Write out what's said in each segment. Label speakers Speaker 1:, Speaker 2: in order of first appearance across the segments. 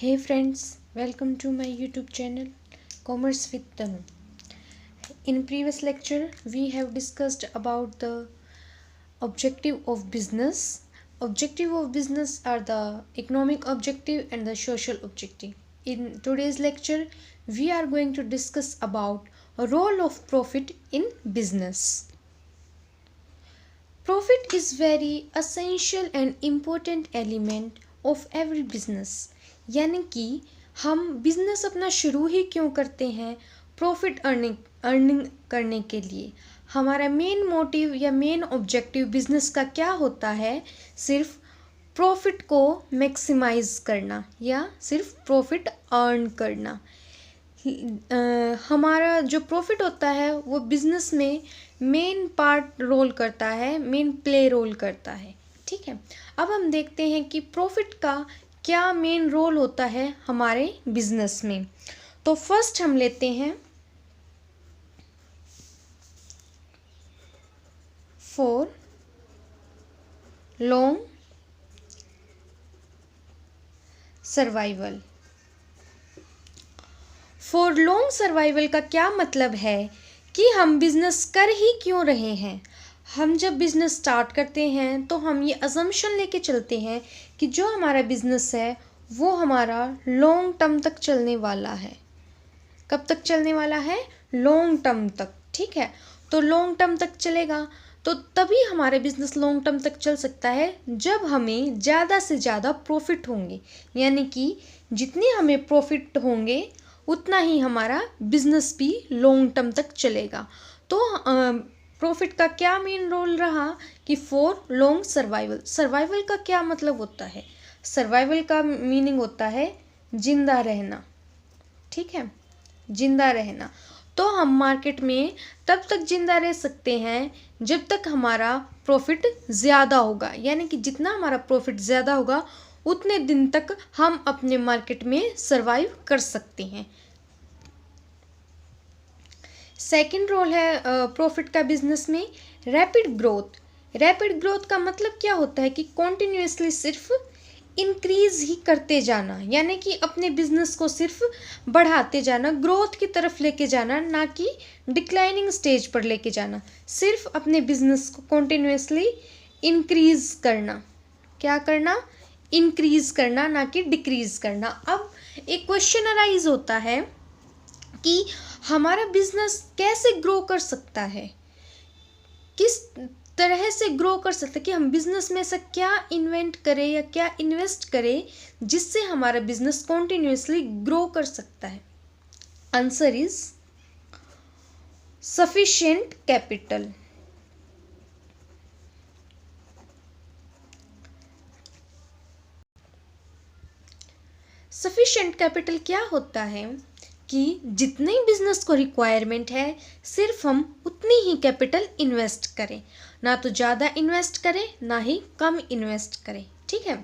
Speaker 1: Hey friends, welcome to my YouTube channel Commerce with Tanu. In previous lecture, we have discussed about the objective of business. Objective of business are the economic objective and the social objective. In today's lecture, we are going to discuss about a role of profit in business. Profit is very essential and important element of every business. यानी कि हम business अपना शुरू ही क्यों करते हैं? Profit earning करने के लिए। हमारा मेन मोटिव या मेन ऑब्जेक्टिव बिजनेस का क्या होता है? सिर्फ प्रॉफिट को मैक्सिमाइज करना या सिर्फ प्रॉफिट अर्न करना। हमारा जो प्रॉफिट होता है वो बिजनेस में मेन पार्ट रोल करता है, मेन प्ले रोल करता है। ठीक है, अब हम देखते हैं कि प्रॉफिट का क्या मेन रोल होता है हमारे बिजनेस में। तो फर्स्ट हम लेते हैं for long survival. For long survival का क्या मतलब है कि हम बिजनेस कर ही क्यों रहे हैं। हम जब बिज़नेस स्टार्ट करते हैं तो हम ये अजम्पशन लेके चलते हैं कि जो हमारा बिज़नेस है वो हमारा लॉन्ग टर्म तक चलने वाला है। कब तक चलने वाला है? लॉन्ग टर्म तक। ठीक है, तो लॉन्ग टर्म तक चलेगा तो तभी हमारा बिज़नेस लॉन्ग टर्म तक चल सकता है जब हमें ज़्यादा से ज़्यादा प्रॉफिट होंगे। यानी कि जितने हमें प्रॉफिट होंगे उतना ही हमारा बिज़नेस भी लॉन्ग टर्म तक चलेगा। तो प्रॉफिट का क्या मेन रोल रहा कि फॉर लॉन्ग सर्वाइवल। सर्वाइवल का क्या मतलब होता है? सर्वाइवल का मीनिंग होता है जिंदा रहना। ठीक है, जिंदा रहना। तो हम मार्केट में तब तक जिंदा रह सकते हैं जब तक हमारा प्रॉफिट ज़्यादा होगा। यानी कि जितना हमारा प्रॉफिट ज़्यादा होगा उतने दिन तक हम अपने मार्केट में सर्वाइव कर सकते हैं। सेकंड रोल है प्रॉफिट का बिजनेस में रैपिड ग्रोथ। रैपिड ग्रोथ का मतलब क्या होता है कि कॉन्टिन्यूसली सिर्फ इंक्रीज ही करते जाना। यानी कि अपने बिजनेस को सिर्फ बढ़ाते जाना, ग्रोथ की तरफ लेके जाना, ना कि डिक्लाइनिंग स्टेज पर लेके जाना। सिर्फ अपने बिजनेस को कॉन्टिन्यूसली इंक्रीज करना। क्या करना? इंक्रीज करना, ना कि डिक्रीज करना। अब एक क्वेश्चन अराइज होता है कि हमारा बिजनेस कैसे ग्रो कर सकता है, किस तरह से ग्रो कर सकते हैं, कि हम बिजनेस में से क्या इन्वेंट करें या क्या इन्वेस्ट करें जिससे हमारा बिजनेस कॉन्टिन्यूसली ग्रो कर सकता है। Answer is sufficient capital. Sufficient capital क्या होता है कि जितने बिजनेस को रिक्वायरमेंट है सिर्फ हम उतनी ही कैपिटल इन्वेस्ट करें, ना तो ज़्यादा इन्वेस्ट करें ना ही कम इन्वेस्ट करें। ठीक है,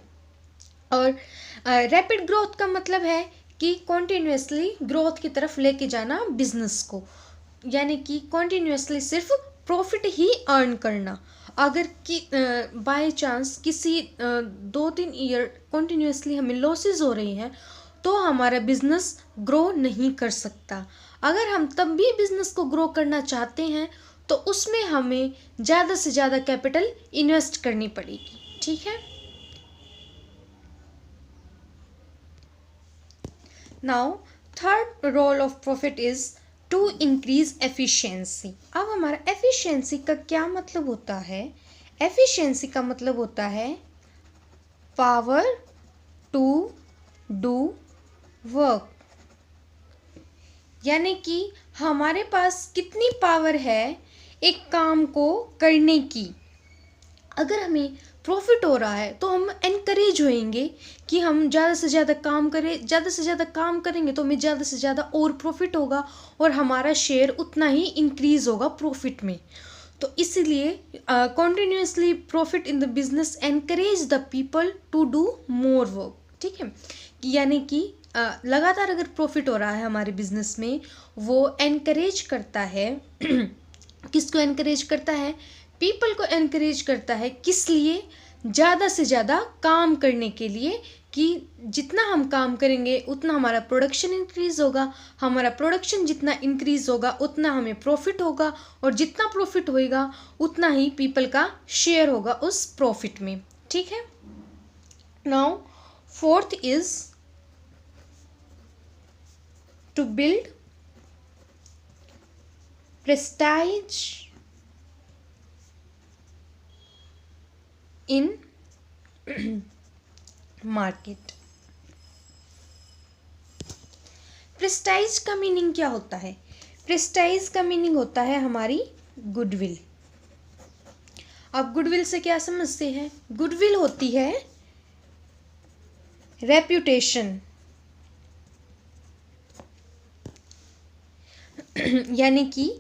Speaker 1: और रैपिड ग्रोथ का मतलब है कि कॉन्टिन्यूसली ग्रोथ की तरफ लेके जाना बिजनेस को। यानी कि कॉन्टिन्यूसली सिर्फ प्रॉफिट ही अर्न करना। अगर कि बाय चांस किसी 2-3 ईयर कॉन्टिन्यूसली हमें लॉसेस हो रही हैं तो हमारा बिजनेस ग्रो नहीं कर सकता। अगर हम तब भी बिजनेस को ग्रो करना चाहते हैं तो उसमें हमें ज़्यादा से ज़्यादा कैपिटल इन्वेस्ट करनी पड़ेगी। ठीक है, now third role of profit is to increase efficiency. अब हमारा एफिशिएंसी का क्या मतलब होता है? एफिशिएंसी का मतलब होता है पावर टू डू वर्क। यानी कि हमारे पास कितनी पावर है एक काम को करने की। अगर हमें प्रॉफिट हो रहा है तो हम एनकरेज होएंगे कि हम ज़्यादा से ज़्यादा काम करें। ज़्यादा से ज़्यादा काम करेंगे तो हमें ज़्यादा से ज़्यादा और प्रॉफिट होगा और हमारा शेयर उतना ही इंक्रीज होगा प्रॉफिट में। तो इसीलिए continuously profit in the business encourage the people to do more work. ठीक है, यानी कि लगातार अगर प्रॉफिट हो रहा है हमारे बिजनेस में, वो एनकरेज करता है किसको एनकरेज करता है? पीपल को एनकरेज करता है। किस लिए? ज़्यादा से ज़्यादा काम करने के लिए, कि जितना हम काम करेंगे उतना हमारा प्रोडक्शन इंक्रीज़ होगा, हमारा प्रोडक्शन जितना इंक्रीज़ होगा उतना हमें प्रॉफिट होगा, और जितना प्रॉफिट होएगा उतना ही पीपल का शेयर होगा उस प्रॉफिट में। ठीक है। Now fourth is to build prestige in market. Prestige का मीनिंग क्या होता है? प्रेस्टाइज का मीनिंग होता है हमारी गुडविल। आप गुडविल से क्या समझते हैं? गुडविल होती है रेप्यूटेशन, यानी कि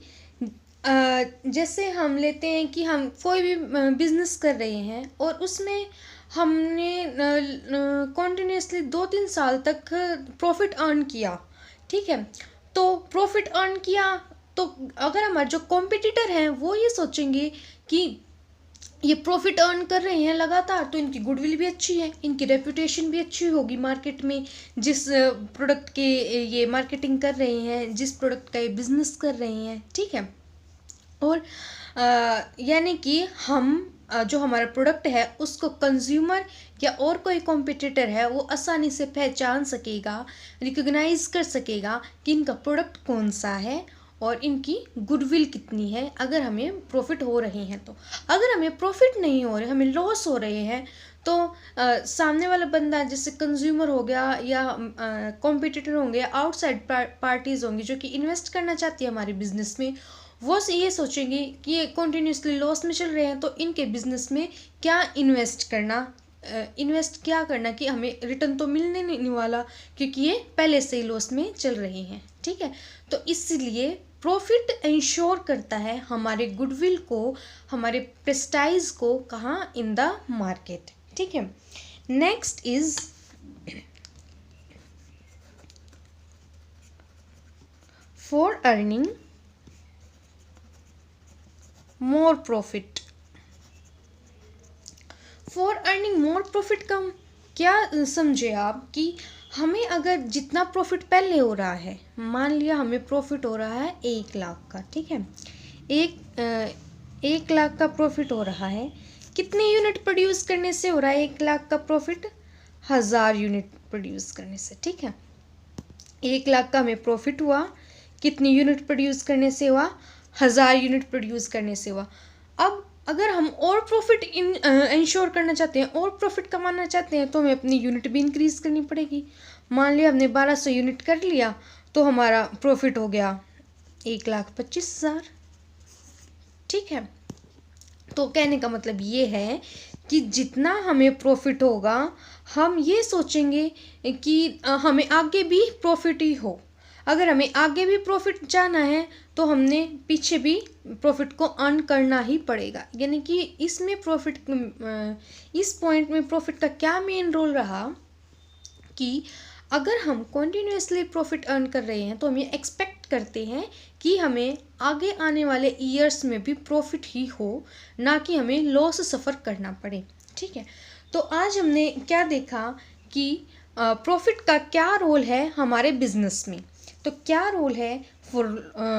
Speaker 1: जैसे हम लेते हैं कि हम कोई भी बिजनेस कर रहे हैं और उसमें हमने कॉन्टिन्यूसली 2-3 साल तक प्रॉफिट अर्न किया। ठीक है, तो प्रॉफिट अर्न किया तो अगर हमारे जो कॉम्पिटिटर हैं वो ये सोचेंगे कि ये प्रॉफिट अर्न कर रहे हैं लगातार, तो इनकी गुडविल भी अच्छी है, इनकी रेपुटेशन भी अच्छी होगी मार्केट में, जिस प्रोडक्ट के ये मार्केटिंग कर रहे हैं, जिस प्रोडक्ट का ये बिजनेस कर रहे हैं। ठीक है, और यानी कि हम जो हमारा प्रोडक्ट है उसको कंज्यूमर या और कोई कॉम्पिटिटर है वो आसानी से पहचान सकेगा, रिकॉग्नाइज कर सकेगा कि इनका प्रोडक्ट कौन सा है और इनकी गुडविल कितनी है, अगर हमें प्रॉफिट हो रहे हैं तो। अगर हमें प्रॉफिट नहीं हो रहे, हमें लॉस हो रहे हैं, तो सामने वाला बंदा जैसे कंज्यूमर हो गया या कॉम्पिटिटर होंगे, आउटसाइड पार्टीज़ होंगी जो कि इन्वेस्ट करना चाहती है हमारे बिजनेस में, वो ये सोचेंगे कि ये कॉन्टीन्यूसली लॉस में चल रहे हैं, तो इनके बिजनेस में क्या इन्वेस्ट करना कि हमें रिटर्न तो मिलने नहीं वाला, क्योंकि ये पहले से ही लॉस में चल रहे हैं। ठीक है, तो इसलिए प्रॉफिट इंश्योर करता है हमारे गुडविल को, हमारे प्रेस्टाइज को, कहाँ? इन द मार्केट। ठीक है, next is for earning more profit. For earning more profit का क्या समझे आप कि हमें अगर जितना प्रॉफिट पहले हो रहा है, मान लिया हमें प्रॉफिट हो रहा है 1 लाख का। ठीक है, 1 लाख का प्रॉफिट हो रहा है, कितने यूनिट प्रोड्यूस करने से हो रहा है 1 लाख का प्रॉफिट? 1000 यूनिट प्रोड्यूस करने से। ठीक है, 1 लाख का हमें प्रॉफिट हुआ, कितनी यूनिट प्रोड्यूस करने से हुआ? 1000 यूनिट प्रोड्यूस करने से हुआ। अब अगर हम और प्रॉफिट इंश्योर करना चाहते हैं, और प्रॉफिट कमाना चाहते हैं, तो हमें अपनी यूनिट भी इंक्रीज़ करनी पड़ेगी। मान लिया हमने 1200 यूनिट कर लिया, तो हमारा प्रॉफिट हो गया 1,25,000। ठीक है, तो कहने का मतलब ये है कि जितना हमें प्रॉफिट होगा, हम ये सोचेंगे कि हमें आगे भी प्रॉफिट ही हो। अगर हमें आगे भी प्रॉफिट जाना है तो हमने पीछे भी प्रॉफिट को अर्न करना ही पड़ेगा। यानी कि इसमें इस पॉइंट में प्रॉफिट का क्या मेन रोल रहा कि अगर हम कॉन्टिन्यूसली प्रॉफिट अर्न कर रहे हैं तो हम ये एक्सपेक्ट करते हैं कि हमें आगे आने वाले ईयर्स में भी प्रॉफिट ही हो, ना कि हमें लॉस सफ़र करना पड़े। ठीक है, तो आज हमने क्या देखा कि प्रॉफिट का क्या रोल है हमारे बिजनेस में। तो क्या रोल है फॉर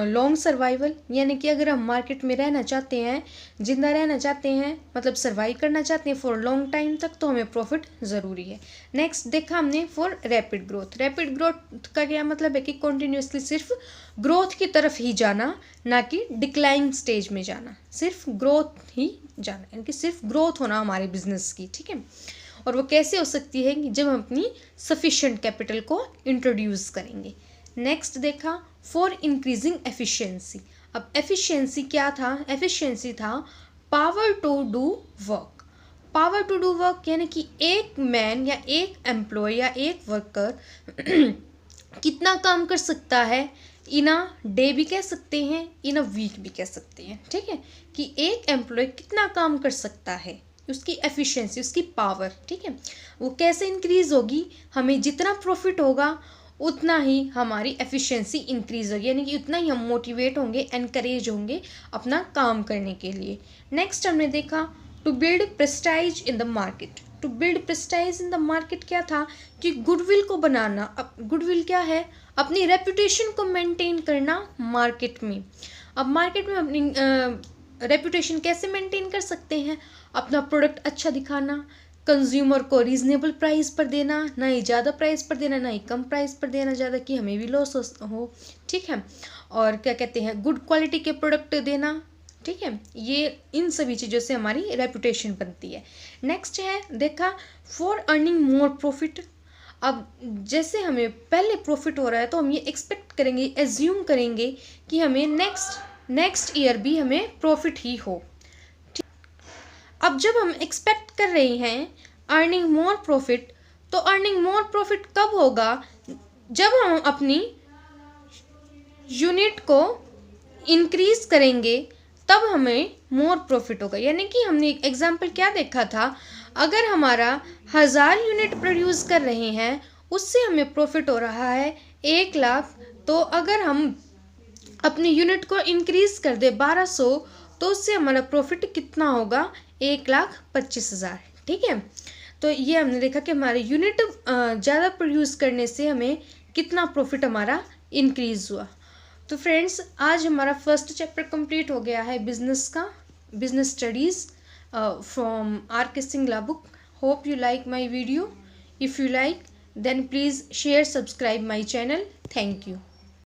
Speaker 1: लॉन्ग सर्वाइवल, यानी कि अगर हम मार्केट में रहना चाहते हैं, जिंदा रहना चाहते हैं, मतलब सर्वाइव करना चाहते हैं फॉर लॉन्ग टाइम तक, तो हमें प्रॉफिट ज़रूरी है। नेक्स्ट देखा हमने for rapid growth. Rapid growth का क्या मतलब है कि कॉन्टीन्यूसली सिर्फ ग्रोथ की तरफ ही जाना, ना कि डिक्लाइन स्टेज में जाना, सिर्फ ग्रोथ ही जाना, यानी कि सिर्फ ग्रोथ होना हमारे बिजनेस की। ठीक है, और वो कैसे हो सकती है कि जब हम अपनी सफिशेंट कैपिटल को इंट्रोड्यूस करेंगे। नेक्स्ट देखा फॉर इंक्रीजिंग एफिशिएंसी। अब एफिशिएंसी क्या था? एफिशिएंसी था power to do work. Power to do work यानी कि एक मैन या एक एम्प्लॉय या एक वर्कर कितना काम कर सकता है, इन अ डे भी कह सकते हैं, इन अ वीक भी कह सकते हैं। ठीक है, कि एक एम्प्लॉय कितना काम कर सकता है, उसकी एफिशिएंसी, उसकी पावर। ठीक है, वो कैसे इंक्रीज होगी? हमें जितना प्रॉफिट होगा उतना ही हमारी एफिशिएंसी इंक्रीज होगी, यानी कि उतना ही हम मोटिवेट होंगे, एनकरेज होंगे अपना काम करने के लिए। नेक्स्ट हमने देखा to build prestige in the market. To build prestige in the market क्या था कि गुडविल को बनाना। अब गुडविल क्या है, अपनी रेपुटेशन को मेंटेन करना मार्केट में। अब मार्केट में अपनी रेपुटेशन कैसे मेंटेन कर सकते हैं, अपना प्रोडक्ट अच्छा दिखाना, कंज्यूमर को रीजनेबल प्राइस पर देना, ना ही ज़्यादा प्राइस पर देना, ना ही कम प्राइस पर देना ज़्यादा कि हमें भी लॉस हो, ठीक है। और क्या कहते हैं, गुड क्वालिटी के प्रोडक्ट देना, ठीक है। ये इन सभी चीज़ों से हमारी रेपुटेशन बनती है। नेक्स्ट है देखा, फॉर अर्निंग मोर प्रॉफिट। अब जैसे हमें पहले प्रॉफिट हो रहा है तो हम ये एक्सपेक्ट करेंगे, एज्यूम करेंगे कि हमें नेक्स्ट ईयर भी हमें प्रॉफिट ही हो। अब जब हम एक्सपेक्ट कर रहे हैं अर्निंग मोर प्रॉफिट, तो अर्निंग मोर प्रॉफिट कब होगा, जब हम अपनी यूनिट को इंक्रीज करेंगे तब हमें मोर प्रॉफिट होगा। यानी कि हमने एक एग्जांपल क्या देखा था, अगर हमारा 1000 यूनिट प्रोड्यूस कर रहे हैं, उससे हमें प्रॉफिट हो रहा है 1 लाख, तो अगर हम अपनी यूनिट को इंक्रीज कर दे 1200, तो उससे हमारा प्रॉफिट कितना होगा, 1,25,000, ठीक है। तो ये हमने देखा कि हमारे यूनिट ज़्यादा प्रोड्यूस करने से हमें कितना प्रॉफिट हमारा इंक्रीज हुआ। तो फ्रेंड्स, आज हमारा फर्स्ट चैप्टर कंप्लीट हो गया है बिजनेस का, business studies from R.K. Singla book. Hope you like my video. If you like, then please share, subscribe my channel. Thank you.